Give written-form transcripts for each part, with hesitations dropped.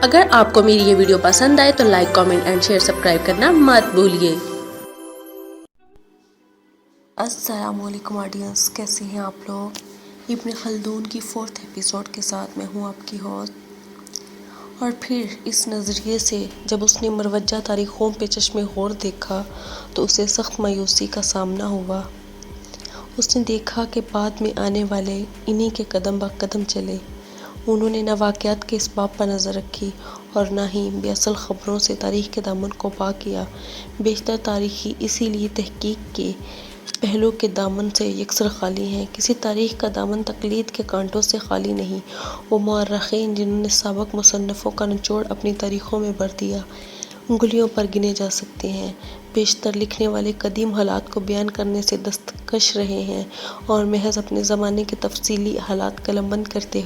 اگر آپ کو میری یہ ویڈیو پسند آئے تو like, comment and share, subscribe کرنا مت بھولیے۔ السلام علیکم آڈینس، کیسے ہیں آپ لوگ؟ ابن خلدون کی 4th ایپیسوڈ کے ساتھ میں ہوں آپ کی ہوسٹ۔ اور پھر اس نظریے سے جب اس نے مروجہ تاریخوں پہ چشم غور دیکھا تو اسے سخت مایوسی کا سامنا ہوا۔ اس نے دیکھا کہ بعد میں آنے والے انہی کے قدم بہ قدم چلے۔ انہوں نے نہ واقعات کے اسباب پر نظر رکھی اور نہ ہی بے اصل خبروں سے تاریخ کے دامن کو پاک کیا۔ بیشتر تاریخی اسی لیے تحقیق کے پہلو کے دامن سے یکسر خالی ہیں۔ کسی تاریخ کا دامن تقلید کے کانٹوں سے خالی نہیں۔ وہ مورخین جنہوں نے سابق مصنفوں کا نچوڑ اپنی تاریخوں میں بھر دیا، انگلیوں پر گنے جا سکتے ہیں۔ بیشتر لکھنے والے قدیم حالات کو بیان کرنے سے دستکش رہے ہیں اور محض اپنے زمانے کے تفصیلی حالات قلم بند کرتے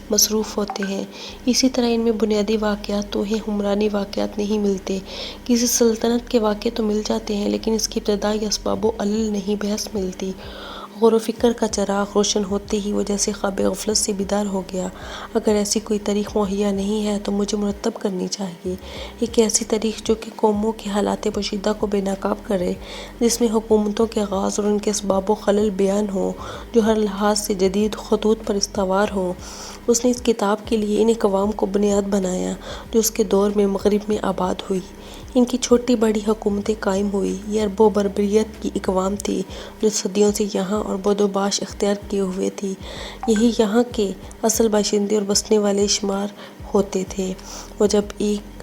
مصروف ہوتے ہیں۔ اسی طرح ان میں بنیادی واقعات توہیں حکمرانی واقعات نہیں ملتے۔ کسی سلطنت کے واقعے تو مل جاتے ہیں لیکن اس کی ابتدا یا اسباب و علل نہیں بحث ملتی۔ غور و فکر کا چراغ روشن ہوتے ہی وہ جیسے خواب غفلت سے بیدار ہو گیا۔ اگر ایسی کوئی تاریخ مہیا نہیں ہے تو مجھے مرتب کرنی چاہیے۔ ایک ایسی تاریخ جو کہ قوموں کے حالات پوشیدہ کو بے نقاب کرے، جس میں حکومتوں کے آغاز اور ان کے اسباب و خلل بیان ہوں، جو ہر لحاظ سے جدید خطوط پر استوار ہوں۔ اس نے اس کتاب کے لیے ان اقوام کو بنیاد بنایا جو اس کے دور میں مغرب میں آباد ہوئی۔ ان کی چھوٹی بڑی حکومتیں قائم ہوئی۔ یہ عرب و بربریت کی اقوام تھی جو صدیوں سے یہاں اور بود و باش اختیار کیے ہوئے تھی۔ یہی یہاں کے اصل باشندے اور بسنے والے شمار ہوتے تھے۔ وہ جب ایک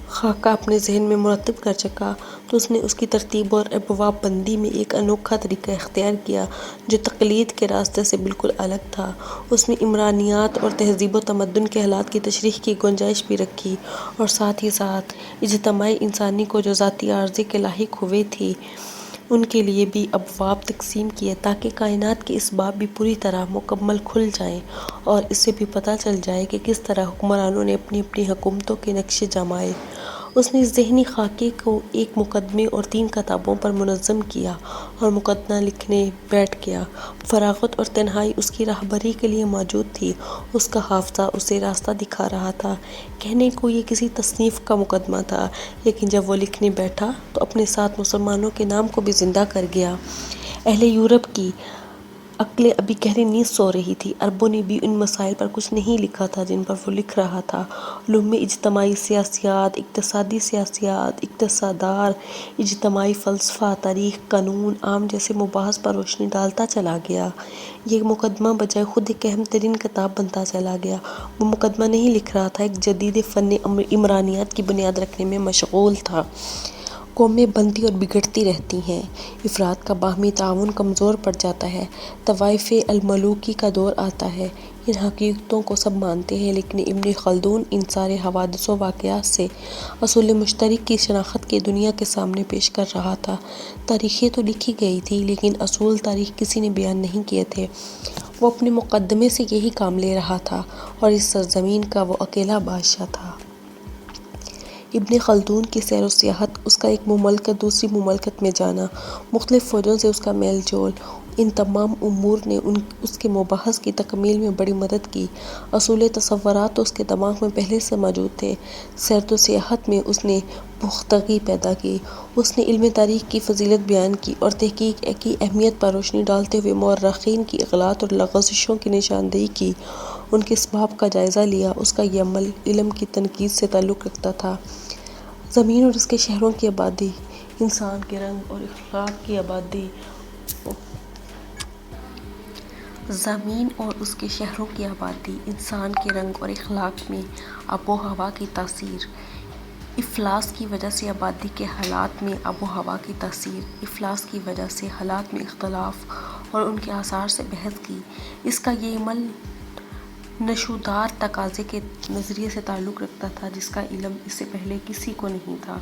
خاکہ اپنے ذہن میں مرتب کر چکا تو اس نے اس کی ترتیب اور ابواب بندی میں ایک انوکھا طریقہ اختیار کیا جو تقلید کے راستے سے بالکل الگ تھا۔ اس میں عمرانیات اور تہذیب و تمدن کے حالات کی تشریح کی گنجائش بھی رکھی اور ساتھ ہی ساتھ اجتماع انسانی کو جو ذاتی عارضے کے لاحق ہوئے تھی ان کے لیے بھی ابواب تقسیم کیے تاکہ کائنات کے اسباب بھی پوری طرح مکمل کھل جائیں اور اس سے بھی پتہ چل جائے کہ کس طرح حکمرانوں نے اپنی اپنی حکومتوں کے نقشے جمائے۔ اس نے اس ذہنی خاکے کو ایک مقدمے اور 3 کتابوں پر منظم کیا اور مقدمہ لکھنے بیٹھ گیا۔ فراغت اور تنہائی اس کی راہبری کے لیے موجود تھی۔ اس کا حافظہ اسے راستہ دکھا رہا تھا۔ کہنے کو یہ کسی تصنیف کا مقدمہ تھا لیکن جب وہ لکھنے بیٹھا تو اپنے ساتھ مسلمانوں کے نام کو بھی زندہ کر گیا۔ اہل یورپ کی عقلیں ابھی گہری نیند سو رہی تھیں۔ عربوں نے بھی ان مسائل پر کچھ نہیں لکھا تھا جن پر وہ لکھ رہا تھا۔ علوم میں اجتماعی سیاسیات، اقتصادی سیاسیات، اقتصادار، اجتماعی فلسفہ، تاریخ، قانون عام جیسے مباحث پر روشنی ڈالتا چلا گیا۔ یہ مقدمہ بجائے خود ایک اہم ترین کتاب بنتا چلا گیا۔ وہ مقدمہ نہیں لکھ رہا تھا، ایک جدید فن عمرانیات کی بنیاد رکھنے میں مشغول تھا۔ قومیں بنتی اور بگڑتی رہتی ہیں، افراد کا باہمی تعاون کمزور پڑ جاتا ہے، طوائف الملوکی کا دور آتا ہے۔ ان حقیقتوں کو سب مانتے ہیں لیکن ابن خلدون ان سارے حوادث و واقعات سے اصول مشترک کی شناخت کی دنیا کے سامنے پیش کر رہا تھا۔ تاریخیں تو لکھی گئی تھی لیکن اصول تاریخ کسی نے بیان نہیں کیے تھے۔ وہ اپنے مقدمے سے یہی کام لے رہا تھا اور اس سرزمین کا وہ اکیلا بادشاہ تھا۔ ابن خلدون کی سیر و سیاحت، اس کا ایک مملکت دوسری مملکت میں جانا، مختلف فوجوں سے اس کا میل جول، ان تمام امور نے اس کے مباحث کی تکمیل میں بڑی مدد کی۔ اصول تصورات تو اس کے دماغ میں پہلے سے موجود تھے۔ سیر و سیاحت میں اس نے پختگی پیدا کی۔ اس نے علم تاریخ کی فضیلت بیان کی اور تحقیق کی اہمیت پر روشنی ڈالتے ہوئے مورخین کی اغلاط اور لغزشوں کی نشاندہی کی، ان کے اسباب کا جائزہ لیا۔ اس کا یہ عمل علم کی تنقید سے تعلق رکھتا تھا۔ زمین اور اس کے شہروں کی آبادی، انسان کے رنگ اور اخلاق کی آبادی زمین اور اس کے شہروں کی آبادی، انسان کے رنگ اور اخلاق میں آب و ہوا کی تاثیر، افلاس کی وجہ سے آبادی کے حالات میں آب و ہوا کی تاثیر، افلاس کی وجہ سے حالات میں اختلاف اور ان کے آثار سے بحث کی۔ اس کا یہ عمل نشودار تقاضے کے نظریے سے تعلق رکھتا تھا جس کا علم اس سے پہلے کسی کو نہیں تھا۔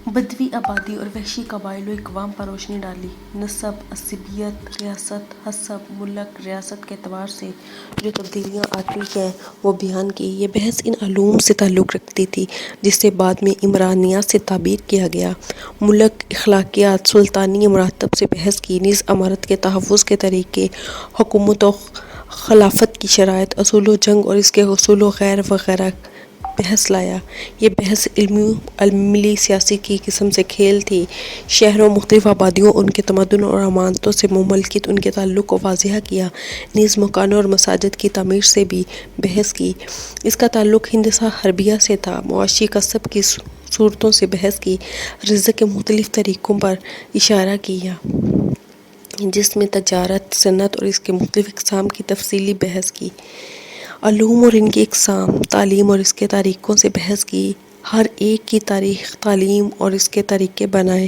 بدوی آبادی اور وحشی قبائل و اقوام پر روشنی ڈالی۔ نسب، عصبیت، ریاست، حسب، ملک، ریاست کے اعتبار سے جو تبدیلیاں آتی ہیں وہ بیان کی۔ یہ بحث ان علوم سے تعلق رکھتی تھی جس سے بعد میں عمرانیات سے تعبیر کیا گیا۔ ملک، اخلاقیات، سلطانی مراتب سے بحث کی، نیز امارت کے تحفظ کے طریقے، حکومت و خلافت کی شرائط، اصول و جنگ اور اس کے اصول وغیرہ وغیرہ بحث لایا۔ یہ بحث عملی سیاسی کی قسم سے کھیل تھی۔ شہروں، مختلف آبادیوں، ان کے تمدن اور امانتوں سے مملکت ان کے تعلق کو واضح کیا۔ نیز مکانوں اور مساجد کی تعمیر سے بھی بحث کی۔ اس کا تعلق ہندسہ حربیہ سے تھا۔ معاشی کسب کی صورتوں سے بحث کی۔ رزق کے مختلف طریقوں پر اشارہ کیا، جس میں تجارت، صنعت اور اس کے مختلف اقسام کی تفصیلی بحث کی۔ علوم اور ان کی اقسام، تعلیم اور اس کے طریقوں سے بحث کی۔ ہر ایک کی تاریخ، تعلیم اور اس کے طریقے بنائے۔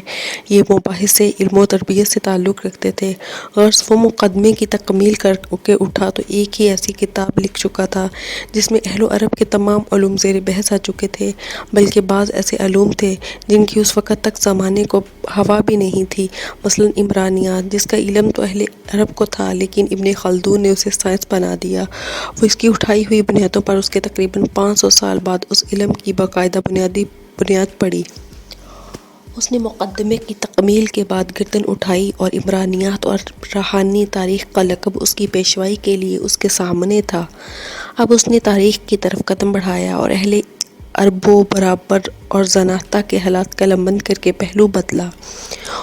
یہ مباحثے علم و تربیت سے تعلق رکھتے تھے۔ غرض وہ مقدمے کی تکمیل کر کے اٹھا تو ایک ہی ایسی کتاب لکھ چکا تھا جس میں اہل و عرب کے تمام علوم زیر بحث آ چکے تھے، بلکہ بعض ایسے علوم تھے جن کی اس وقت تک زمانے کو ہوا بھی نہیں تھی، مثلاً عمرانیات، جس کا علم تو اہل عرب کو تھا لیکن ابن خلدون نے اسے سائنس بنا دیا۔ وہ اس کی اٹھائی ہوئی بنیادوں پر اس کے تقریباً 500 سال بعد اس علم کی باقاعدہ بنیاد پڑی۔ اس نے مقدمے کی تکمیل کے بعد گردن اٹھائی اور عمرانیات اور روحانی تاریخ کا لقب اس کی پیشوائی کے لیے اس کے سامنے تھا۔ اب اس نے تاریخ کی طرف قدم بڑھایا اور اہل عرب و بربر اور زناتہ کے حالات قلم بند کر کے پہلو بدلا۔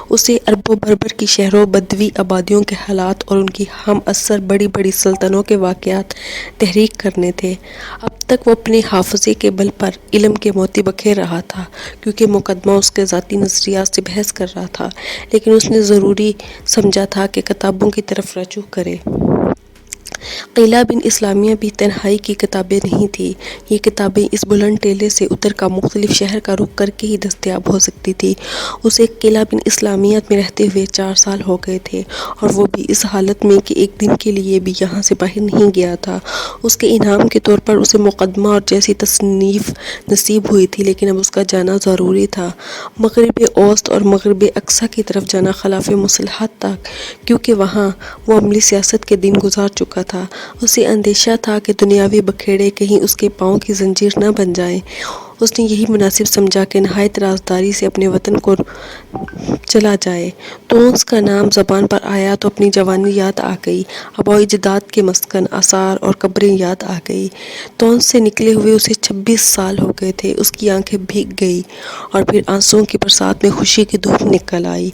اسے عرب و بربر کی شہروں و بدوی آبادیوں کے حالات اور ان کی ہم عصر بڑی بڑی سلطنتوں کے واقعات تحریک کرنے تھے۔ اب تک وہ اپنے حافظے کے بل پر علم کے موتی بکھیر رہا تھا، کیونکہ مقدمہ اس کے ذاتی نظریات سے بحث کر رہا تھا، لیکن اس نے ضروری سمجھا تھا کہ کتابوں کی طرف رجوع کرے۔ قلہ بن اسلامیہ بھی تنہائی کی کتابیں نہیں تھیں۔ یہ کتابیں اس بلند ٹیلے سے اتر کر مختلف شہر کا رخ کر کے ہی دستیاب ہو سکتی تھیں۔ اسے قلعہ بن اسلامیہ میں رہتے ہوئے 4 سال ہو گئے تھے، اور وہ بھی اس حالت میں کہ ایک دن کے لیے بھی یہاں سے باہر نہیں گیا تھا۔ اس کے انعام کے طور پر اسے مقدمہ اور جیسی تصنیف نصیب ہوئی تھی، لیکن اب اس کا جانا ضروری تھا، مغرب اوسط اور مغرب اقصیٰ کی طرف جانا خلاف مصلحت تھا، کیونکہ وہاں وہ عملی سیاست کے دن گزار چکا تھا۔ اسے اندیشہ تھا کہ دنیاوی بکھیڑے کہیں اس کے پاؤں کی زنجیر نہ بن جائیں۔ اس نے یہی مناسب سمجھا کہ نہایت رازداری سے اپنے وطن کو چلا جائے۔ تونس کا نام زبان پر آیا تو اپنی جوانی یاد آ گئی، آباء و اجداد کے مسکن، آثار اور قبریں یاد آ گئی۔ تونس سے نکلے ہوئے اسے 26 سال ہو گئے تھے۔ اس کی آنکھیں بھیگ گئی اور پھر آنسوؤں کی برسات میں خوشی کی دھوپ نکل آئی۔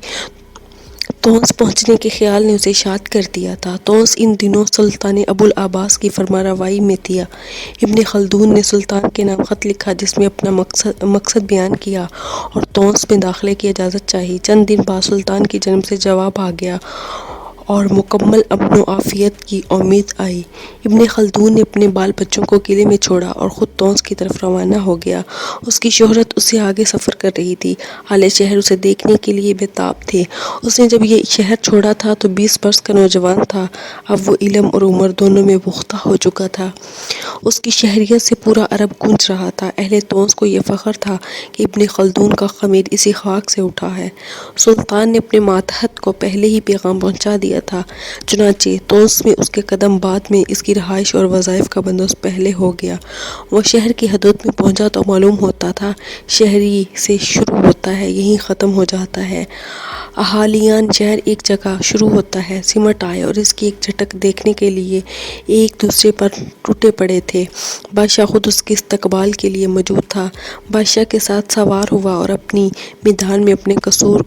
تونس پہنچنے کے خیال نے اسے شاد کر دیا تھا۔ تونس ان دنوں سلطان ابو العباس کی فرمانروائی میں تھا۔ ابن خلدون نے سلطان کے نام خط لکھا جس میں اپنا مقصد بیان کیا اور تونس میں داخلے کی اجازت چاہی۔ چند دن بعد سلطان کی جانب سے جواب آ گیا اور مکمل امن و عافیت کی امید آئی۔ ابن خلدون نے اپنے بال بچوں کو قلعے میں چھوڑا اور خود تونس کی طرف روانہ ہو گیا۔ اس کی شہرت اس سے آگے سفر کر رہی تھی۔ اہل شہر اسے دیکھنے کے لیے بے تاب تھے۔ اس نے جب یہ شہر چھوڑا تھا تو 20 برس کا نوجوان تھا۔ اب وہ علم اور عمر دونوں میں پختہ ہو چکا تھا۔ اس کی شہریت سے پورا عرب گونج رہا تھا۔ اہل تونس کو یہ فخر تھا کہ ابن خلدون کا خمیر اسی خاک سے اٹھا ہے۔ سلطان نے اپنے ماتحت کو پہلے ہی پیغام پہنچا دیا تھا، چنانچہ تونس میں اس کے قدم بعد میں اس کی رہائش اور وظائف کا بندوبست پہلے ہو گیا۔ وہ شہر کی حدود میں پہنچا تو معلوم ہوتا تھا شہری سے شروع ہوتا ہے یہیں ختم ہو جاتا ہے۔ اہالیان شہر ایک جگہ شروع ہوتا ہے سمٹ آئے اور اس کی ایک جھٹک دیکھنے کے لیے ایک دوسرے پر ٹوٹے پڑے تھے۔ بادشاہ خود اس کے استقبال کے لیے موجود تھا۔ بادشاہ کے ساتھ سوار ہوا اور اپنی میدان میں اپنے قصور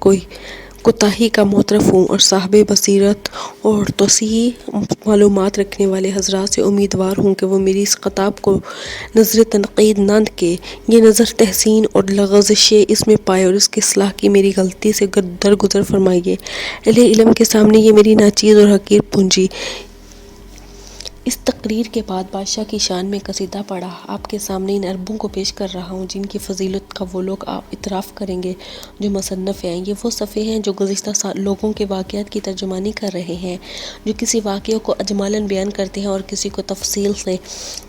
کوتاہی کا معترف ہوں، اور صاحب بصیرت اور توسیع معلومات رکھنے والے حضرات سے امیدوار ہوں کہ وہ میری اس خطاب کو نظر تنقید نہ کہ یہ نظر تحسین اور لغزشیں اس میں پائے اور اس کی اصلاح کی میری غلطی سے درگزر فرمائیے۔ اہل علم کے سامنے یہ میری ناچیز اور حقیر پونجی۔ اس تقریر کے بعد بادشاہ کی شان میں قصیدہ پڑھا۔ آپ کے سامنے ان عربوں کو پیش کر رہا ہوں جن کی فضیلت کا وہ لوگ اعتراف کریں گے جو مصنف ہیں۔ یہ وہ صفحے ہیں جو گزشتہ لوگوں کے واقعات کی ترجمانی کر رہے ہیں، جو کسی واقعے کو اجمالاً بیان کرتے ہیں اور کسی کو تفصیل سے،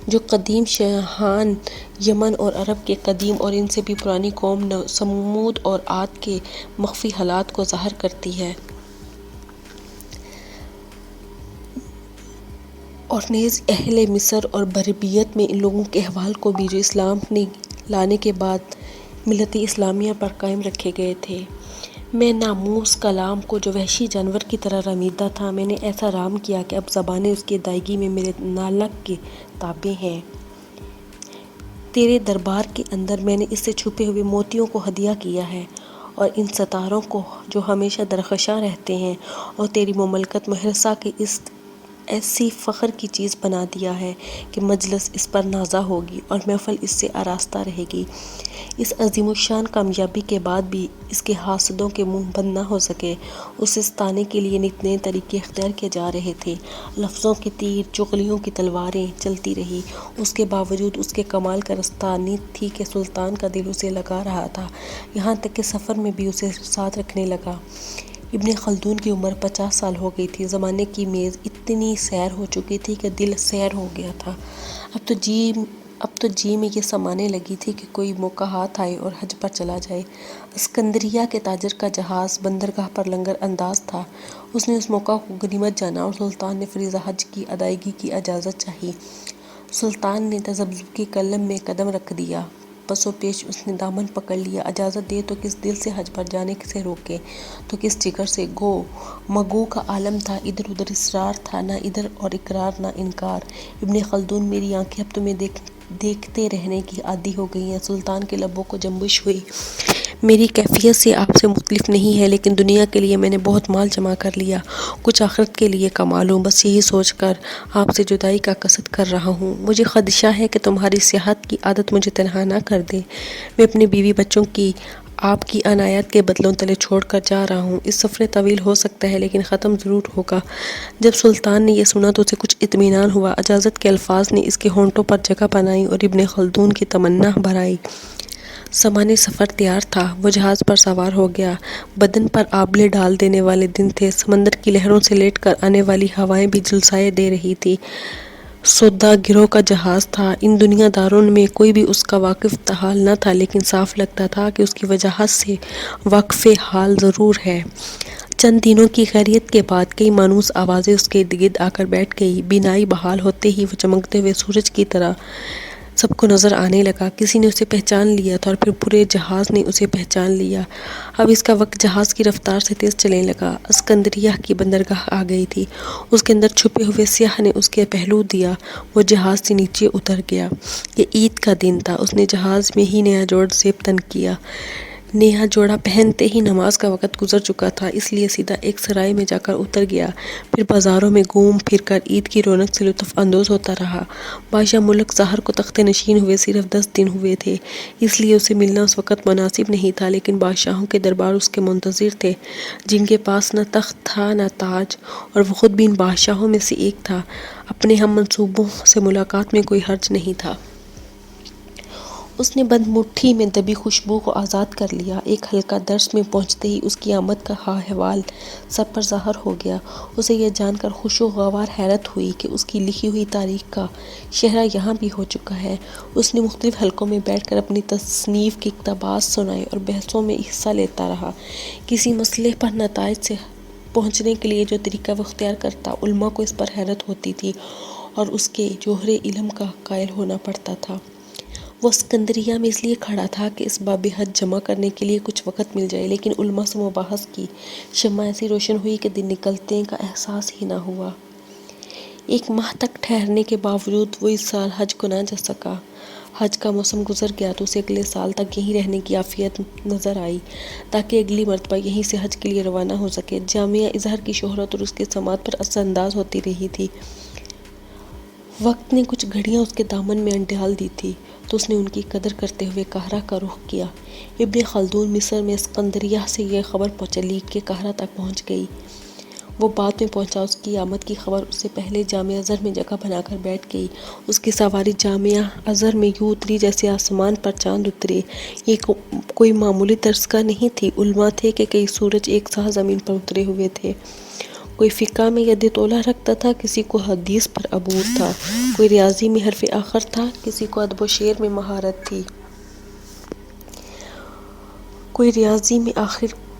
جو قدیم شاہان یمن اور عرب کے قدیم اور ان سے بھی پرانی قوم سمود اور عاد کے مخفی حالات کو ظاہر کرتی ہے، اور نیز اہل مصر اور بربریت میں ان لوگوں کے احوال کو بھی جو اسلام نے لانے کے بعد ملت اسلامیہ پر قائم رکھے گئے تھے۔ میں ناموس کلام کو جو وحشی جانور کی طرح رمیدہ تھا، میں نے ایسا رام کیا کہ اب زبانیں اس کی ادائیگی میں میرے نالک کے تابع ہیں۔ تیرے دربار کے اندر میں نے اس سے چھپے ہوئے موتیوں کو ہدیہ کیا ہے، اور ان ستاروں کو جو ہمیشہ درخشاں رہتے ہیں، اور تیری مملکت مہرسا کے اس ایسی فخر کی چیز بنا دیا ہے کہ مجلس اس پر نازا ہوگی اور محفل اس سے آراستہ رہے گی۔ اس عظیم الشان کامیابی کے بعد بھی اس کے حاسدوں کے منہ بند نہ ہو سکے۔ اسے ستانے کے لیے نت نئے طریقے اختیار کیے جا رہے تھے، لفظوں کے تیر، چغلیوں کی تلواریں چلتی رہی۔ اس کے باوجود اس کے کمال کا رستانی تھی کہ سلطان کا دل اسے لگا رہا تھا، یہاں تک کہ سفر میں بھی اسے ساتھ رکھنے لگا۔ ابن خلدون کی عمر 50 سال ہو گئی تھی۔ زمانے کی میز اتنی سیر ہو چکی تھی کہ دل سیر ہو گیا تھا۔ اب تو جی میں یہ سمانے لگی تھی کہ کوئی موقع ہاتھ آئے اور حج پر چلا جائے۔ اسکندریہ کے تاجر کا جہاز بندرگاہ پر لنگر انداز تھا۔ اس نے اس موقع کو غنیمت جانا اور سلطان نے فریضہ حج کی ادائیگی کی اجازت چاہی۔ سلطان نے تذبذب کے قلب میں قدم رکھ دیا، پسو پیش اس نے دامن پکڑ لیا۔ اجازت دے تو کس دل سے حج پر جانے سے روکے، تو کس جگر سے؟ گو مگو کا عالم تھا، ادھر ادھر اصرار تھا، نہ ادھر اور اقرار نہ انکار۔ ابن خلدون، میری آنکھیں اب تمہیں دیکھتے رہنے کی عادی ہو گئی ہیں۔ سلطان کے لبوں کو جنبش ہوئی۔ میری کیفیت سے آپ سے مختلف نہیں ہے، لیکن دنیا کے لیے میں نے بہت مال جمع کر لیا، کچھ آخرت کے لیے کما لوں، بس یہی سوچ کر آپ سے جدائی کا قصد کر رہا ہوں۔ مجھے خدشہ ہے کہ تمہاری سیاحت کی عادت مجھے تنہا نہ کر دے۔ میں اپنی بیوی بچوں کی آپ کی عنایات کے بدلوں تلے چھوڑ کر جا رہا ہوں۔ اس سفر طویل ہو سکتا ہے، لیکن ختم ضرور ہوگا۔ جب سلطان نے یہ سنا تو اسے کچھ اطمینان ہوا۔ اجازت کے الفاظ نے اس کے ہونٹوں پر جگہ بنائی اور ابن خلدون کی تمنا بھرائی۔ سامان سفر تیار تھا۔ وہ جہاز پر سوار ہو گیا۔ بدن پر آبلے ڈال دینے والے دن تھے۔ سمندر کی لہروں سے لیٹ کر آنے والی ہوائیں بھی جھلسائے دے رہی تھی۔ سوداگروں کا جہاز تھا۔ ان دنیا داروں میں کوئی بھی اس کا واقف حال نہ تھا، لیکن صاف لگتا تھا کہ اس کی وجاہت سے واقف حال ضرور ہے۔ چند دنوں کی خیریت کے بعد کئی مانوس آوازیں اس کے ارد گرد آ کر بیٹھ گئی۔ بینائی بحال ہوتے ہی وہ چمکتے ہوئے سورج کی طرح سب کو نظر آنے لگا۔ کسی نے اسے پہچان لیا تھا اور پھر پورے جہاز نے اسے پہچان لیا۔ اب اس کا وقت جہاز کی رفتار سے تیز چلنے لگا۔ اسکندریہ کی بندرگاہ آ گئی تھی۔ اس کے اندر چھپے ہوئے سیاح نے اس کے پہلو دیا۔ وہ جہاز سے نیچے اتر گیا۔ یہ عید کا دن تھا۔ اس نے جہاز میں ہی نیا جوڑ زیب تن کیا۔ نیا جوڑا پہنتے ہی نماز کا وقت گزر چکا تھا، اس لیے سیدھا ایک سرائے میں جا کر اتر گیا۔ پھر بازاروں میں گھوم پھر کر عید کی رونق سے لطف اندوز ہوتا رہا۔ بادشاہ ملک ظاہر کو تخت نشین ہوئے صرف 10 دن ہوئے تھے، اس لیے اسے ملنا اس وقت مناسب نہیں تھا، لیکن بادشاہوں کے دربار اس کے منتظر تھے، جن کے پاس نہ تخت تھا نہ تاج، اور وہ خود بھی ان بادشاہوں میں سے ایک تھا۔ اپنے ہم منصبوں سے ملاقات میں کوئی حرج نہیں تھا۔ اس نے بند مٹھی میں دبی خوشبو کو آزاد کر لیا۔ ایک حلقہ درس میں پہنچتے ہی اس کی آمد کا احوال سب پر ظاہر ہو گیا۔ اسے یہ جان کر خوشگوار حیرت ہوئی کہ اس کی لکھی ہوئی تاریخ کا شہرہ یہاں بھی ہو چکا ہے۔ اس نے مختلف حلقوں میں بیٹھ کر اپنی تصنیف کے اقتباس سنائے اور بحثوں میں حصہ لیتا رہا۔ کسی مسئلے پر نتائج سے پہنچنے کے لیے جو طریقہ وہ اختیار کرتا، علماء کو اس پر حیرت ہوتی تھی اور اس کے جوہر علم کا قائل ہونا پڑتا تھا۔ وہ اسکندریہ میں اس لیے کھڑا تھا کہ اس باب حج جمع کرنے کے لیے کچھ وقت مل جائے، لیکن علماء سے مباحث کی شمع ایسی روشن ہوئی کہ دن نکلنے کا احساس ہی نہ ہوا۔ 1 ماہ تک ٹھہرنے کے باوجود وہ اس سال حج کو نہ جا سکا۔ حج کا موسم گزر گیا تو اسے اگلے سال تک یہیں رہنے کی عافیت نظر آئی، تاکہ اگلی مرتبہ یہیں سے حج کے لیے روانہ ہو سکے۔ جامعہ ازہر کی شہرت اور اس کے سماعت پر اثر انداز ہوتی رہی تھی۔ وقت نے کچھ گھڑیاں اس کے دامن میں ڈال دی تھی، تو اس نے ان کی قدر کرتے ہوئے قاہرہ کا رخ کیا۔ ابن خلدون مصر میں اسکندریہ سے یہ خبر چلی کہ قاہرہ تک پہنچ گئی۔ وہ بعد میں پہنچا۔ اس کی آمد کی خبر اس سے پہلے جامعہ ازہر میں جگہ بنا کر بیٹھ گئی۔ اس کی سواری جامعہ ازہر میں یوں اتری جیسے آسمان پر چاند اترے۔ یہ کوئی معمولی طرز کا نہیں تھی۔ علماء تھے کہ کئی سورج ایک ساتھ زمین پر اترے ہوئے تھے۔ کوئی فقہ میں ید طولہ رکھتا تھا، کسی کو حدیث پر عبور تھا، کوئی ریاضی میں حرف آخر تھا، کسی کو ادب و شعر میں مہارت تھی، کوئی ریاضی میں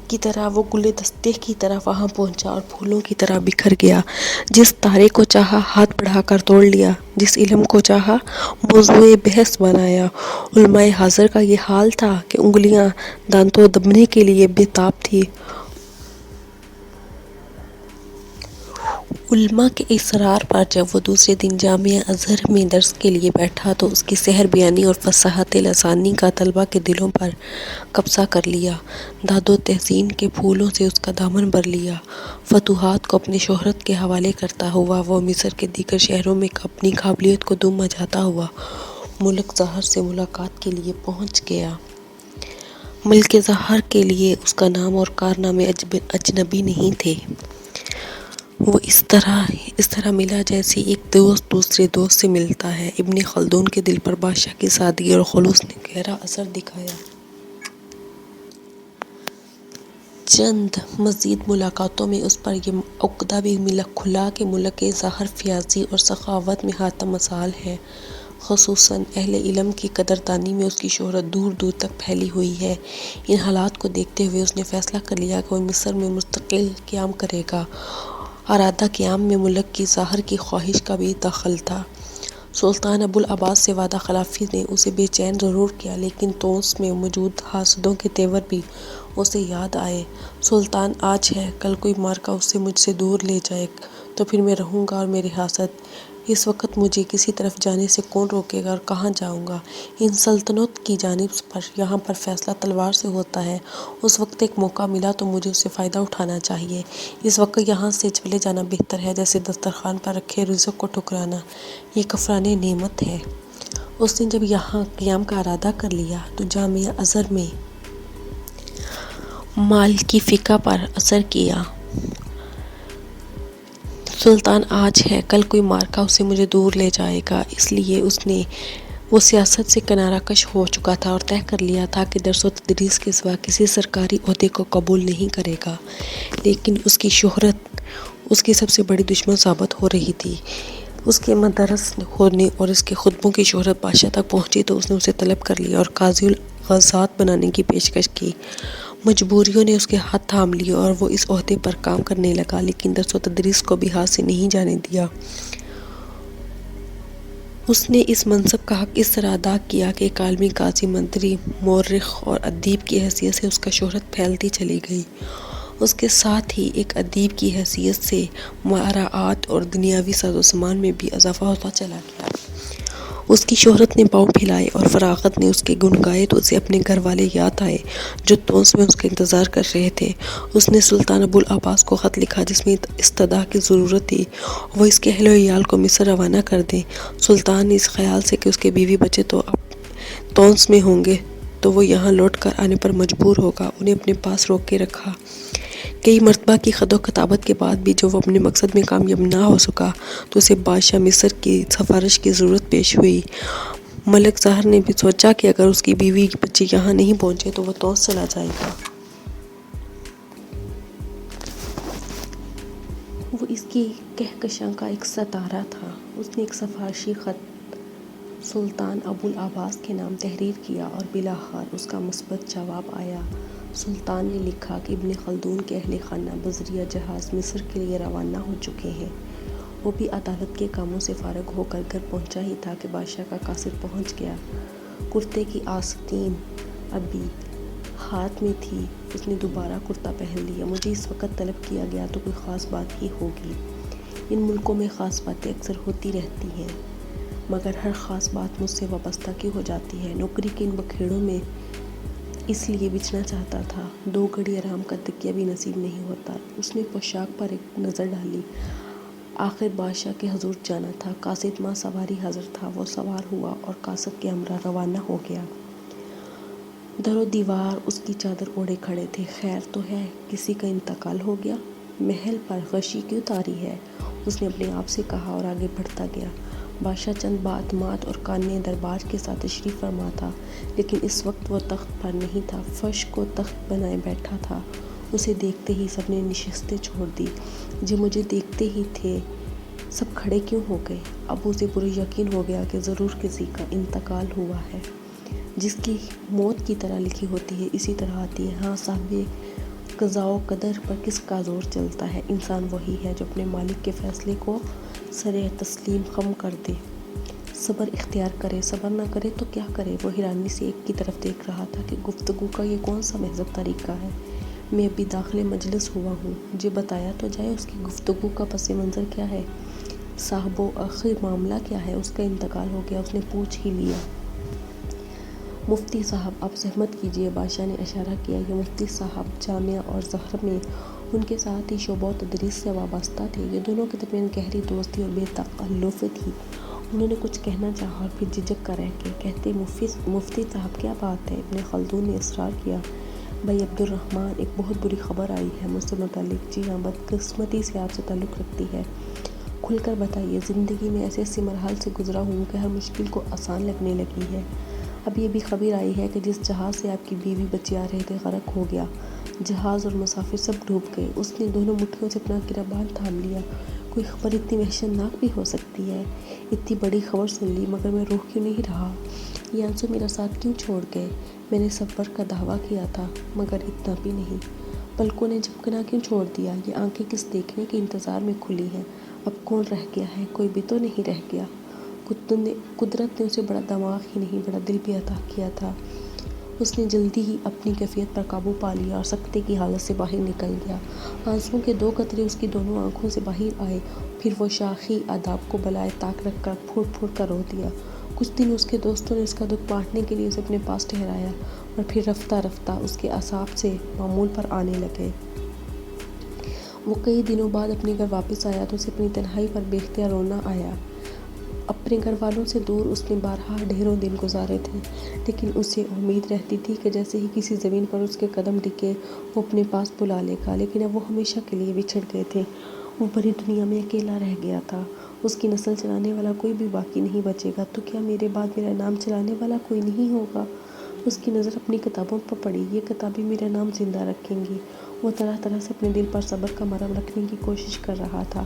کی طرح وہ گلے دستے کی طرح وہاں پہنچا اور پھولوں کی طرح بکھر گیا۔ جس تارے کو چاہا ہاتھ بڑھا کر توڑ لیا، جس علم کو چاہا موضوع بحث بنایا۔ علماء حاضر کا یہ حال تھا کہ انگلیاں دانتوں دبنے کے لیے بے تاب تھی۔ علماء کے اصرار پر جب وہ دوسرے دن جامعہ ازہر میں درس کے لیے بیٹھا تو اس کی سحر بیانی اور فصاحت لسانی کا طلباء کے دلوں پر قبضہ کر لیا۔ داد و تحسین کے پھولوں سے اس کا دامن بھر لیا۔ فتوحات کو اپنی شہرت کے حوالے کرتا ہوا وہ مصر کے دیگر شہروں میں اپنی قابلیت کو دم مچاتا ہوا ملک ظاہر سے ملاقات کے لیے پہنچ گیا۔ ملک ظاہر کے لیے اس کا نام اور کارنامے اجنبی نہیں تھے۔ وہ اس طرح ملا جیسے ایک دوست دوسرے دوست سے ملتا ہے۔ ابن خلدون کے دل پر بادشاہ کی سادگی اور خلوص نے گہرا اثر دکھایا۔ چند مزید ملاقاتوں میں اس پر یہ عقدہ بھی کھلا کہ ملک ظاہر فیاضی اور سخاوت میں حاتم مثال ہے، خصوصاً اہل علم کی قدردانی میں اس کی شہرت دور دور تک پھیلی ہوئی ہے۔ ان حالات کو دیکھتے ہوئے اس نے فیصلہ کر لیا کہ وہ مصر میں مستقل قیام کرے گا۔ ارادہ قیام میں ملک کی ظاہر کی خواہش کا بھی دخل تھا۔ سلطان ابوالعباس سے وعدہ خلافی نے اسے بے چین ضرور کیا، لیکن طونس میں موجود حاسدوں کے تیور بھی اسے یاد آئے۔ سلطان آج ہے، کل کوئی مارکا اسے مجھ سے دور لے جائے تو پھر میں رہوں گا اور میرے حاسد۔ اس وقت مجھے کسی طرف جانے سے کون روکے گا اور کہاں جاؤں گا؟ ان سلطنت کی جانب پر یہاں پر فیصلہ تلوار سے ہوتا ہے۔ اس وقت ایک موقع ملا تو مجھے اس سے فائدہ اٹھانا چاہیے۔ اس وقت یہاں سے چلے جانا بہتر ہے، جیسے دسترخوان پر رکھے رزق کو ٹھکرانا۔ یہ کفران نعمت ہے۔ اس نے جب یہاں قیام کا ارادہ کر لیا تو جامعہ ازہر میں مال کی فقہ پر اثر کیا۔ سلطان آج ہے، کل کوئی مارکا اسے مجھے دور لے جائے گا، اس لیے وہ سیاست سے کنارہ کش ہو چکا تھا اور طے کر لیا تھا کہ درس و تدریس کے سوا کسی سرکاری عہدے کو قبول نہیں کرے گا۔ لیکن اس کی شہرت اس کی سب سے بڑی دشمن ثابت ہو رہی تھی۔ اس کے مدرس ہونے اور اس کے خطبوں کی شہرت بادشاہ تک پہنچی تو اس نے اسے طلب کر لیا اور قاضی الغزات بنانے کی پیشکش کی۔ مجبوریوں نے اس کے ہاتھ تھام لیے اور وہ اس عہدے پر کام کرنے لگا، لیکن درس و تدریس کو بھی ہاتھ سے نہیں جانے دیا۔ اس نے اس منصب کا حق اس طرح ادا کیا کہ ایک عالمی قاضی، منتری، مورخ اور ادیب کی حیثیت سے اس کا شہرت پھیلتی چلی گئی۔ اس کے ساتھ ہی ایک ادیب کی حیثیت سے مراعات اور دنیاوی ساز و سامان میں بھی اضافہ ہوتا چلا گیا۔ اس کی شہرت نے پاؤں پھیلائے اور فراغت نے اس کے گن گائے تو اسے اپنے گھر والے یاد آئے جو طونس میں اس کا انتظار کر رہے تھے۔ اس نے سلطان ابوالعباس کو خط لکھا جس میں استدعاء کی ضرورت تھی، وہ اس کے اہل و عیال کو مصر روانہ کر دیں۔ سلطان نے اس خیال سے کہ اس کے بیوی بچے تو اب طونس میں ہوں گے تو وہ یہاں لوٹ کر آنے پر مجبور ہوگا، انہیں اپنے پاس روک کے رکھا۔ کئی مرتبہ کی خط و کتابت کے بعد بھی جب وہ اپنے مقصد میں کامیاب نہ ہو سکا تو اسے بادشاہ مصر کی سفارش کی ضرورت پیش ہوئی۔ ملک ظاہر نے بھی سوچا کہ اگر اس کی بیوی بچے یہاں نہیں پہنچے تو وہ طونس چلا جائے گا۔ وہ اس کی کہکشاں کا ایک ستارہ تھا۔ اس نے ایک سفارشی خط سلطان ابوالعباس کے نام تحریر کیا اور بالآخر اس کا مثبت جواب آیا۔ سلطان نے لکھا کہ ابن خلدون کے اہل خانہ بذریعہ جہاز مصر کے لیے روانہ ہو چکے ہیں۔ وہ بھی عدالت کے کاموں سے فارغ ہو کر گھر پہنچا ہی تھا کہ بادشاہ کا قاصد پہنچ گیا۔ کرتے کی آستین ابھی ہاتھ میں تھی۔ اس نے دوبارہ کرتا پہن لیا۔ مجھے اس وقت طلب کیا گیا تو کوئی خاص بات ہی ہوگی۔ ان ملکوں میں خاص باتیں اکثر ہوتی رہتی ہیں، مگر ہر خاص بات مجھ سے وابستہ کیوں ہو جاتی ہے؟ نوکری کے ان بکھیڑوں میں اس لیے بچنا چاہتا تھا، 2 گھڑی آرام کا تکیہ بھی نصیب نہیں ہوتا۔ اس نے پوشاک پر ایک نظر ڈالی۔ آخر بادشاہ کے حضور جانا تھا۔ قاصد ماں سواری حاضر تھا۔ وہ سوار ہوا اور قاصد کے ہمراہ روانہ ہو گیا۔ در و دیوار اس کی چادر اوڑھے کھڑے تھے۔ خیر تو ہے، کسی کا انتقال ہو گیا؟ محل پر غشی کیوں طاری ہے؟ اس نے اپنے آپ سے کہا اور آگے بڑھتا گیا۔ بادشاہ چند بادمات اور کانے دربار کے ساتھ تشریف فرما تھا، لیکن اس وقت وہ تخت پر نہیں تھا، فرش کو تخت بنائے بیٹھا تھا۔ اسے دیکھتے ہی سب نے نشستیں چھوڑ دی۔ جو مجھے دیکھتے ہی تھے سب کھڑے کیوں ہو گئے؟ اب اسے پورا یقین ہو گیا کہ ضرور کسی کا انتقال ہوا ہے۔ جس کی موت کی طرح لکھی ہوتی ہے اسی طرح آتی ہے۔ ہاں، صاحب قضاء و قدر پر کس کا زور چلتا ہے؟ انسان وہی ہے جو اپنے مالک کے فیصلے کو سرِ تسلیم خم کر دے، صبر اختیار کرے۔ صبر نہ کرے تو کیا کرے؟ وہ حیرانی سے ایک کی طرف دیکھ رہا تھا کہ گفتگو کا یہ کون سا مہذب طریقہ ہے۔ میں ابھی داخل مجلس ہوا ہوں، مجھے بتایا تو جائے اس کی گفتگو کا پس منظر کیا ہے؟ صاحب آخر معاملہ کیا ہے؟ اس کا انتقال ہو گیا، اس نے پوچھ ہی لیا۔ مفتی صاحب آپ زحمت کیجئے، بادشاہ نے اشارہ کیا۔ یہ مفتی صاحب جامعہ اور زہر میں ان کے ساتھ ہی شعبہ تدریس سے وابستہ تھے۔ یہ دونوں کے درمیان گہری دوستی اور بے تکلف تھی۔ انہوں نے کچھ کہنا چاہا اور پھر جھجک کر رہ گئے۔ کہتے مفتی صاحب کیا بات ہے؟ ابن خلدون نے اصرار کیا۔ بھائی عبد الرحمن، ایک بہت بری خبر آئی ہے مجھ سے متعلق۔ جی ہاں، بدقسمتی سے آپ سے تعلق رکھتی ہے۔ کھل کر بتائیے۔ زندگی میں ایسے مراحل سے گزرا ہوں کہ ہر مشکل کو آسان لگنے لگی ہے۔ ابھی خبر آئی ہے کہ جس جہاز سے آپ کی بیوی بچے آ رہے تھے غرق ہو گیا۔ جہاز اور مسافر سب ڈوب گئے۔ اس نے دونوں مٹھیوں سے اپنا گریباں تھام لیا۔ کوئی خبر اتنی وحشتناک بھی ہو سکتی ہے؟ اتنی بڑی خبر سن لی، مگر میں روح کیوں نہیں رہا؟ یہ آنسو میرا ساتھ کیوں چھوڑ گئے؟ میں نے صبر کا دعویٰ کیا تھا، مگر اتنا بھی نہیں۔ پلکوں نے جھپکنا کیوں چھوڑ دیا؟ یہ آنکھیں کس دیکھنے کے انتظار میں کھلی ہیں؟ اب کون رہ گیا ہے؟ کوئی بھی تو نہیں رہ گیا۔ قدرت نے اسے بڑا دماغ ہی نہیں، بڑا دل بھی عطا کیا تھا۔ اس نے جلدی ہی اپنی کیفیت پر قابو پا لیا اور سکتے کی حالت سے باہر نکل گیا۔ آنسوؤں کے 2 قطرے اس کی دونوں آنکھوں سے باہر آئے، پھر وہ شاخی آداب کو بالائے طاق رکھ کر پھوٹ پھوٹ کر رو دیا۔ کچھ دن اس کے دوستوں نے اس کا دکھ بانٹنے کے لیے اسے اپنے پاس ٹھہرایا، اور پھر رفتہ رفتہ اس کے اعصاب سے معمول پر آنے لگے۔ وہ کئی دنوں بعد اپنے گھر واپس آیا تو اسے اپنی تنہائی پر بے اختیار رونا آیا۔ اپنے گھر والوں سے دور اس نے بارہا ڈھیروں دن گزارے تھے، لیکن اسے امید رہتی تھی کہ جیسے ہی کسی زمین پر اس کے قدم ٹکے وہ اپنے پاس بلا لے گا، لیکن اب وہ ہمیشہ کے لیے بچھڑ گئے تھے۔ وہ بڑی دنیا میں اکیلا رہ گیا تھا۔ اس کی نسل چلانے والا کوئی بھی باقی نہیں بچے گا، تو کیا میرے بعد میرا نام چلانے والا کوئی نہیں ہوگا؟ اس کی نظر اپنی کتابوں پر پڑی۔ یہ کتابیں میرا نام زندہ رکھیں گی۔ وہ طرح طرح سے اپنے دل پر صبر کا مرہم رکھنے کی کوشش کر رہا تھا،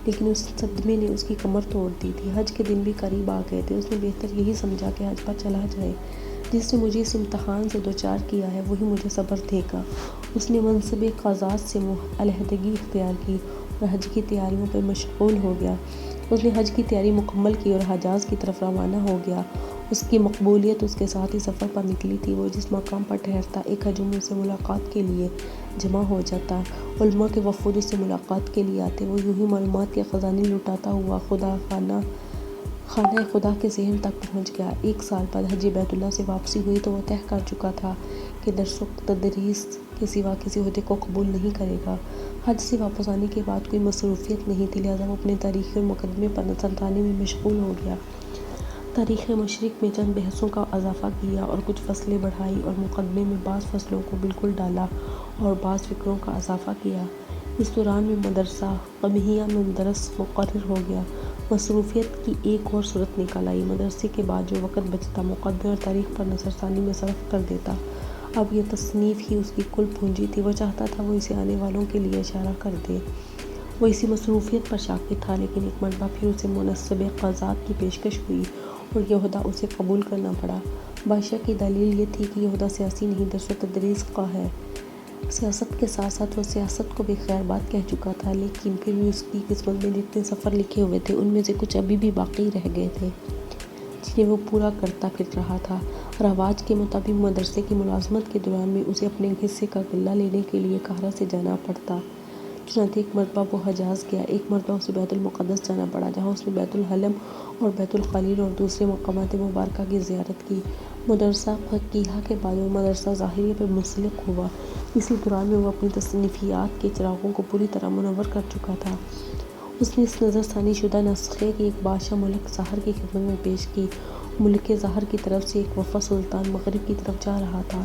لیکن اس صدمے نے اس کی کمر توڑ دی تھی۔ حج کے دن بھی قریب آ گئے تھے۔ اس نے بہتر یہی سمجھا کہ حج پر چلا جائے۔ جس نے مجھے اس امتحان سے دوچار کیا ہے وہی مجھے صبر دے گا۔ اس نے منصب قضات سے علیحدگی اختیار کی اور حج کی تیاریوں پر مشغول ہو گیا۔ اس نے حج کی تیاری مکمل کی اور حجاز کی طرف روانہ ہو گیا۔ اس کی مقبولیت اس کے ساتھ ہی سفر پر نکلی تھی۔ وہ جس مقام پر ٹھہرتا، ایک ہجوم اس سے ملاقات کے لیے جمع ہو جاتا۔ علماء کے وفود اس سے ملاقات کے لیے آتے۔ وہ یوں ہی معلومات کے خزانے لٹاتا ہوا خانہ خدا کے ذہن تک پہنچ گیا۔ 1 سال بعد حج بیت اللہ سے واپسی ہوئی تو وہ طے کر چکا تھا کہ درس و تدریس کے سوا کسی عہدے کو قبول نہیں کرے گا۔ حج سے واپس آنے کے بعد کوئی مصروفیت نہیں تھی، لہٰذا وہ اپنے تاریخی اور مقدمے پر نظر ڈالنے میں مشغول ہو گیا۔ تاریخ مشرق میں چند بحثوں کا اضافہ کیا اور کچھ فصلیں بڑھائی اور مقدمے میں بعض فصلوں کو بالکل ڈالا اور بعض فکروں کا اضافہ کیا۔ اس دوران میں مدرسہ قمحیہ میں مدرس مقرر ہو گیا۔ مصروفیت کی ایک اور صورت نکل آئی۔ مدرسے کے بعد جو وقت بچتا مقدمے اور تاریخ پر نظر ثانی میں صرف کر دیتا۔ اب یہ تصنیف ہی اس کی کل پونجی تھی۔ وہ چاہتا تھا وہ اسے آنے والوں کے لیے اشارہ کر دے۔ وہ اسی مصروفیت پر شاغل تھا، لیکن ایک مرتبہ پھر اسے منصب قضات کی پیشکش ہوئی اور یہ عہدہ اسے قبول کرنا پڑا۔ بادشاہ کی دلیل یہ تھی کہ یہ عہدہ سیاسی نہیں، درس و تدریس کا ہے۔ سیاست کے ساتھ ساتھ وہ سیاست کو بھی خیر بات کہہ چکا تھا، لیکن پھر بھی اس کی قسمت میں جتنے سفر لکھے ہوئے تھے ان میں سے کچھ ابھی بھی باقی رہ گئے تھے، جنہیں وہ پورا کرتا پھر رہا تھا۔ رواج کے مطابق مدرسے کی ملازمت کے دوران میں اسے اپنے حصے کا غلہ لینے کے لیے قاہرہ سے جانا پڑتا۔ چنانچہ ایک مرتبہ وہ حجاز گیا، ایک مرتبہ اسے بیت المقدس جانا پڑا، جہاں اس نے بیت الحرم اور بیت الخلیل اور دوسرے مقامات مبارکہ کی زیارت کی۔ مدرسہ فقیہہ کے بعد وہ مدرسہ ظاہریہ پر منسلک ہوا۔ اسی دوران میں وہ اپنی تصنیفات کے چراغوں کو پوری طرح منور کر چکا تھا۔ اس نے اس نظر ثانی شدہ نسخے کی ایک بادشاہ ملک ظاہر کی خدمت میں پیش کی۔ ملک ظاہر کی طرف سے ایک وفد سلطان مغرب کی طرف جا رہا تھا۔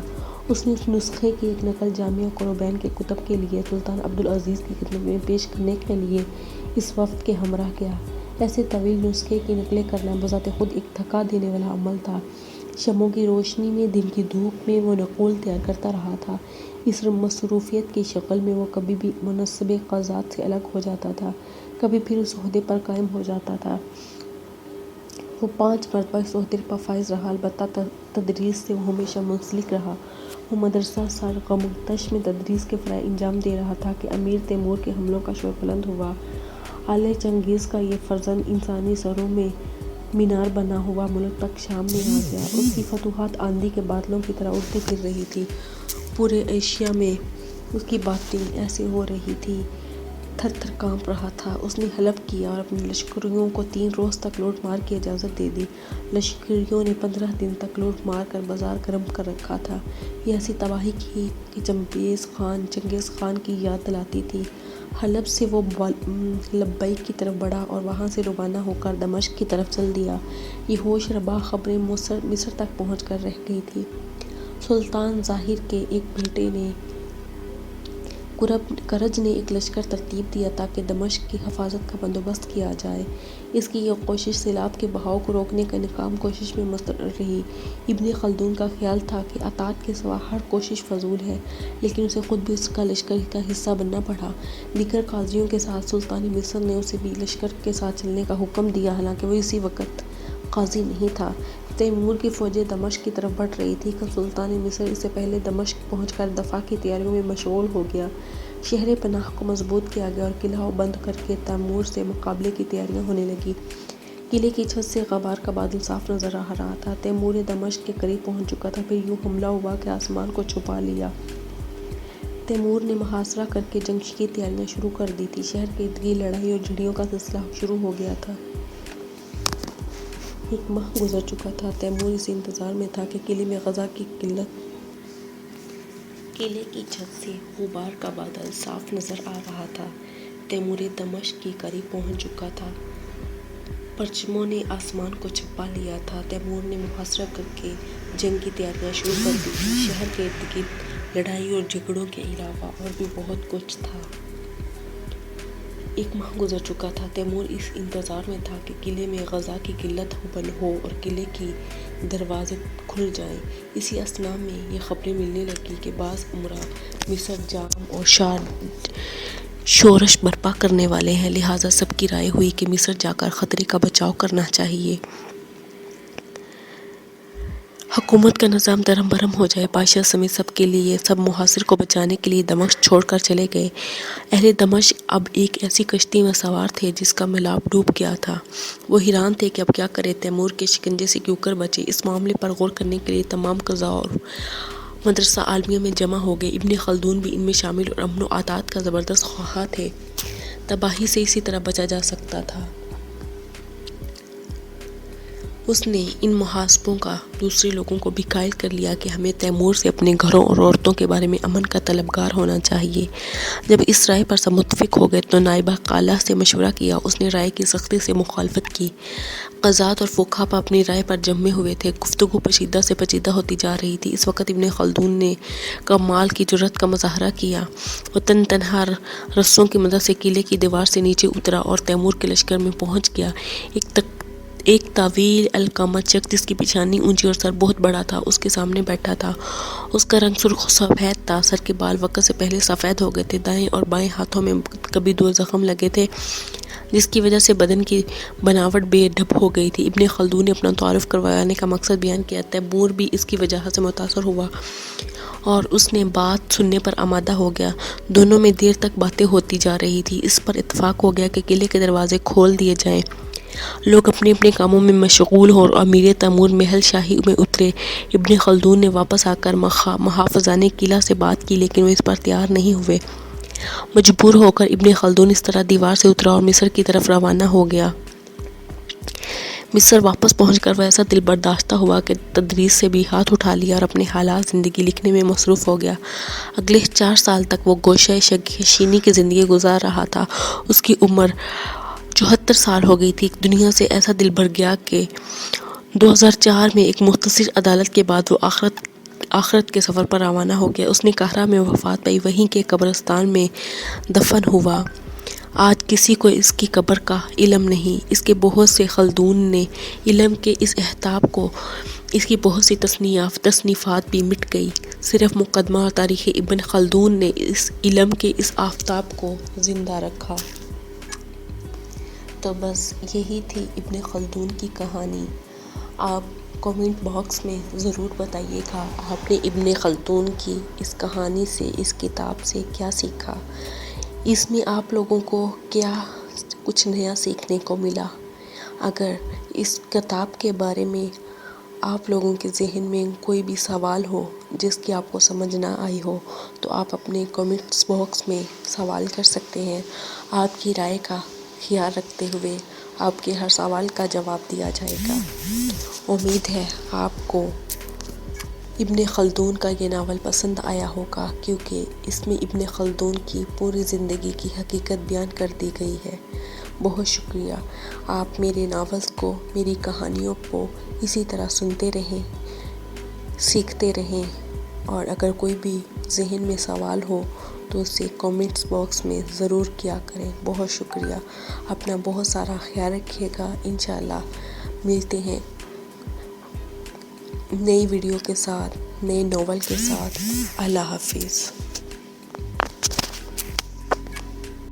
اس نے اس نسخے کی ایک نقل جامعہ قروبین کے کتب کے لیے سلطان عبدالعزیز کی خدمت میں پیش کرنے کے لیے اس وفد کے ہمراہ کیا۔ ایسے طویل نسخے کی نقلیں کرنا بذات خود ایک تھکا دینے والا عمل تھا۔ شمعوں کی روشنی میں، دن کی دھوپ میں وہ نقول تیار کرتا رہا تھا۔ اس مصروفیت کی شغل میں وہ کبھی بھی منصب قضات سے الگ ہو جاتا تھا، کبھی پھر اس عہدے پر قائم ہو جاتا تھا۔ وہ 5 مرتبہ اس عہدے پر فائز رہا، البتہ تدریس سے وہ ہمیشہ منسلک رہا۔ وہ مدرسہ سارقمکتش میں تدریس کے فرائض انجام دے رہا تھا کہ امیر تیمور کے حملوں کا شور بلند ہوا۔ آلِ چنگیز کا یہ فرزند انسانی سروں میں مینار بنا ہوا ملک تک شام میں آ گیا۔ اس کی فتوحات آندھی کے بادلوں کی طرح اڑتی پھر رہی تھی۔ پورے ایشیا میں اس کی باتیں ایسے ہو رہی تھی، تھر تھر کانپ رہا تھا۔ اس نے حلف کیا اور اپنے لشکریوں کو 3 روز تک لوٹ مار کی اجازت دے دی۔ لشکریوں نے 15 دن تک لوٹ مار کر بازار گرم کر رکھا تھا۔ یہ ایسی تباہی کی کہ چنگیز خان کی یاد دلاتی تھی۔ حلب سے وہ لبیک کی طرف بڑھا اور وہاں سے روانہ ہو کر دمشق کی طرف چل دیا۔ یہ ہوش ربا خبریں مصر تک پہنچ کر رہ گئی تھی۔ سلطان ظاہر کے ایک بیٹے نے کرج نے ایک لشکر ترتیب دیا تاکہ دمشق کی حفاظت کا بندوبست کیا جائے۔ اس کی یہ کوشش سیلاب کے بہاؤ کو روکنے کا ناکام کوشش میں مستمر رہی۔ ابن خلدون کا خیال تھا کہ عطارد کے سوا ہر کوشش فضول ہے، لیکن اسے خود بھی اس کا لشکر کا حصہ بننا پڑا۔ دیگر قاضیوں کے ساتھ سلطان مصر نے اسے بھی لشکر کے ساتھ چلنے کا حکم دیا، حالانکہ وہ اسی وقت قاضی نہیں تھا۔ تیمور کی فوجیں دمشق کی طرف بڑھ رہی تھیں کہ سلطان مصر اس سے پہلے دمشق پہنچ کر دفاع کی تیاریوں میں مشغول ہو گیا۔ شہر پناہ کو مضبوط کیا گیا اور قلعہ بند کر کے تیمور سے مقابلے کی تیاریاں ہونے لگیں۔ قلعے کی چھت سے غبار کا بادل صاف نظر آ رہا تھا۔ تیمور دمشق کے قریب پہنچ چکا تھا، پھر یوں حملہ ہوا کہ آسمان کو چھپا لیا۔ تیمور نے محاصرہ کر کے جنگ کی تیاریاں شروع کر دی تھیں۔ شہر کے ارد گرد لڑائی اور جھڑیوں کا سلسلہ شروع ہو گیا تھا۔ 1 ماہ گزر چکا تھا۔ تیمور اس انتظار میں تھا کہ قلعے میں غذا کی قلت۔ قلعے کی چھت سے غبار کا بادل صاف نظر آ رہا تھا۔ تیمور دمشق کے قریب پہنچ چکا تھا۔ پرچموں نے آسمان کو چھپا لیا تھا۔ تیمور نے محاصرہ کر کے جنگ کی تیاریاں شروع کر دی تھیں۔ شہر کے ارد گرد لڑائی اور جھگڑوں کے علاوہ اور بھی بہت کچھ تھا۔ 1 ماہ گزر چکا تھا۔ تیمور اس انتظار میں تھا کہ قلعے میں غذا کی قلت ہو اور قلعے کے دروازے کھل جائیں۔ اسی اثناء میں یہ خبریں ملنے لگیں کہ بعض امراء مصر جام اور شورش برپا کرنے والے ہیں، لہٰذا سب کی رائے ہوئی کہ مصر جا کر خطرے کا بچاؤ کرنا چاہیے۔ حکومت کا نظام درہم برہم ہو جائے۔ بادشاہ سمیت سب محاصر کو بچانے کے لیے دمشق چھوڑ کر چلے گئے۔ اہل دمشق اب ایک ایسی کشتی میں سوار تھے جس کا ملاب ڈوب گیا تھا۔ وہ حیران تھے کہ اب کیا کریں، تیمور کے شکنجے سے کیوں کر بچیں۔ اس معاملے پر غور کرنے کے لیے تمام قضاء اور مدرسہ عالمیہ میں جمع ہو گئے۔ ابن خلدون بھی ان میں شامل اور امن و اطاعت کا زبردست خواہاں تھے۔ تباہی سے اسی طرح بچا جا سکتا تھا۔ اس نے ان محاسبوں کا دوسرے لوگوں کو بھی قائل کر لیا کہ ہمیں تیمور سے اپنے گھروں اور عورتوں کے بارے میں امن کا طلبگار ہونا چاہیے۔ جب اس رائے پر سب متفق ہو گئے تو نائبہ قلعہ سے مشورہ کیا۔ اس نے رائے کی سختی سے مخالفت کی۔ قضات اور فقہا اپنی رائے پر جمے ہوئے تھے۔ گفتگو پیچیدہ سے پیچیدہ ہوتی جا رہی تھی۔ اس وقت ابن خلدون نے کمال کی جرأت کا مظاہرہ کیا۔ وہ تنہا رسوں کی مدد سے قلعے کی دیوار سے نیچے اترا اور تیمور کے لشکر میں پہنچ گیا۔ ایک طویل القامہ شخص جس کی پیشانی اونچی اور سر بہت بڑا تھا اس کے سامنے بیٹھا تھا۔ اس کا رنگ سرخ و سفید تھا۔ سر کے بال وقت سے پہلے سفید ہو گئے تھے۔ دائیں اور بائیں ہاتھوں میں کبھی 2 زخم لگے تھے جس کی وجہ سے بدن کی بناوٹ بے ڈھب ہو گئی تھی۔ ابن خلدون نے اپنا تعارف کروانے کا مقصد بیان کیا۔ تیمور بھی اس کی وجاہت سے متاثر ہوا اور اس نے بات سننے پر آمادہ ہو گیا۔ دونوں میں دیر تک باتیں ہوتی جا رہی تھیں۔ اس پر اتفاق ہو گیا کہ قلعے کے دروازے کھول دیے جائیں۔ لوگ اپنے اپنے کاموں میں مشغول ہو اور امیر تیمور محل شاہی میں اترے۔ ابن خلدون نے واپس آ کر محافظان قلعہ سے بات کی، لیکن وہ اس پر تیار نہیں ہوئے۔ مجبور ہو کر ابن خلدون اس طرح دیوار سے اترا اور مصر کی طرف روانہ ہو گیا۔ مصر واپس پہنچ کر وہ ایسا دل برداشتہ ہوا کہ تدریس سے بھی ہاتھ اٹھا لیا اور اپنے حالات زندگی لکھنے میں مصروف ہو گیا۔ اگلے 4 سال تک وہ گوشہ شینی کی زندگی گزار رہا تھا۔ اس کی عمر 74 سال ہو گئی تھی۔ دنیا سے ایسا دل بھر گیا کہ 2004 میں ایک مختصر عدالت کے بعد وہ آخرت کے سفر پر روانہ ہو گیا۔ اس نے قاہرہ میں وفات پائی، وہیں کے قبرستان میں دفن ہوا۔ آج کسی کو اس کی قبر کا علم نہیں۔ اس کے بہت سے خلدون نے علم کے اس احتاب کو، اس کی بہت سی تصنیفات بھی مٹ گئی۔ صرف مقدمہ اور تاریخ ابن خلدون نے اس علم کے اس آفتاب کو زندہ رکھا۔ تو بس یہی تھی ابن خلدون کی کہانی۔ آپ کامنٹ باکس میں ضرور بتائیے گا آپ نے ابن خلدون کی اس کہانی سے، اس کتاب سے کیا سیکھا، اس میں آپ لوگوں کو کیا کچھ نیا سیکھنے کو ملا۔ اگر اس کتاب کے بارے میں آپ لوگوں کے ذہن میں کوئی بھی سوال ہو جس کی آپ کو سمجھ نہ آئی ہو تو آپ اپنے کامنٹس باکس میں سوال کر سکتے ہیں۔ آپ کی رائے کا خیال رکھتے ہوئے آپ کے ہر سوال کا جواب دیا جائے گا۔ امید ہے آپ کو ابن خلدون کا یہ ناول پسند آیا ہوگا، کیونکہ اس میں ابن خلدون کی پوری زندگی کی حقیقت بیان کر دی گئی ہے۔ بہت شکریہ۔ آپ میرے ناولز کو، میری کہانیوں کو اسی طرح سنتے رہیں، سیکھتے رہیں، اور اگر کوئی بھی ذہن میں سوال ہو تو اسے کامنٹس باکس میں ضرور کیا کریں۔ بہت شکریہ۔ اپنا بہت سارا خیال رکھیے گا۔ انشاءاللہ ملتے ہیں نئی ویڈیو کے ساتھ، نئے ناول کے ساتھ۔ اللہ حافظ۔